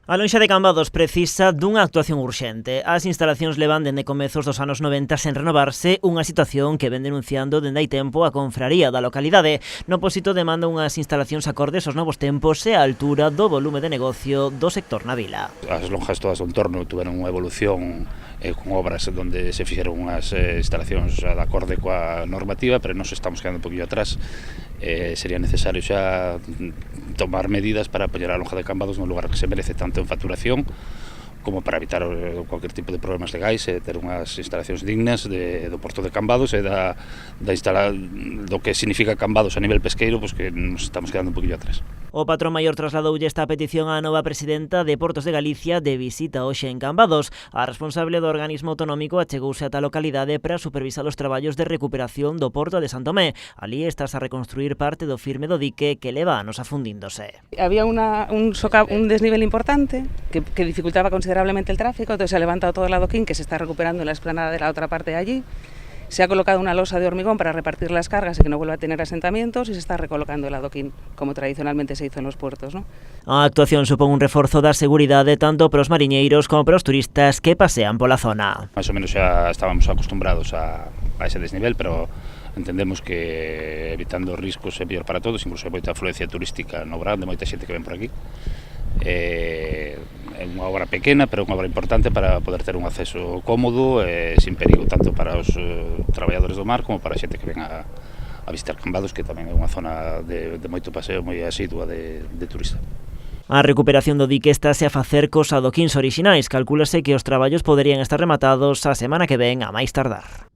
A lonxa de Cambados precisa dunha actuación urxente. As instalacións levan dende comezos dos anos 90 sen renovarse, unha situación que ven denunciando dende hai tempo a confraría da localidade. No Pósito demanda unhas instalacións acordes aos novos tempos e á altura do volume de negocio do sector na vila. As lonjas todas do entorno tuveron unha evolución con obras onde se fixeron unhas instalacións de acorde coa normativa, pero nos estamos quedando un poquillo atrás. Sería necesario xa tomar medidas para poñer a lonja de Cambados no lugar que se merece, tanto en facturación como para evitar cualquier tipo de problemas legais e ter unhas instalacións dignas do Porto de Cambados e do que significa Cambados a nivel pesqueiro, pois que nos estamos quedando un poquillo atrás. O patrón maior trasladoulle esta petición á nova presidenta de Portos de Galicia de visita hoxe en Cambados. A responsable do organismo autonómico achegouse ata a localidade para supervisar os traballos de recuperación do Porto de Santomé. Alí estás a reconstruir parte do firme do dique que leva anos afundíndose. Había un desnivel importante que dificultaba considerablemente el tráfico, entonces se ha levantado todo el adoquín que se está recuperando en la explanada de la otra parte de allí. Se ha colocado una losa de hormigón para repartir las cargas y que no vuelva a tener asentamientos y se está recolocando el adoquín, como tradicionalmente se hizo en los puertos, ¿no? A actuación supón un reforzo da seguridade tanto para os mariñeiros como para os turistas que pasean pola zona. Mais ou menos xa estábamos acostumbrados a ese desnivel, pero entendemos que evitando riscos é mellor para todos, incluso hai moita afluencia turística no verán, de moita xente que ven por aquí. É unha obra pequena, pero unha obra importante para poder ter un acceso cómodo e sin perigo, tanto para os traballadores do mar como para a xente que ven a visitar Cambados, que tamén é unha zona de moito paseo, moi asidua de turista. A recuperación do dique estáse a facer cos adoquíns orixinais. Calcúlase que os traballos poderían estar rematados a semana que ven a máis tardar.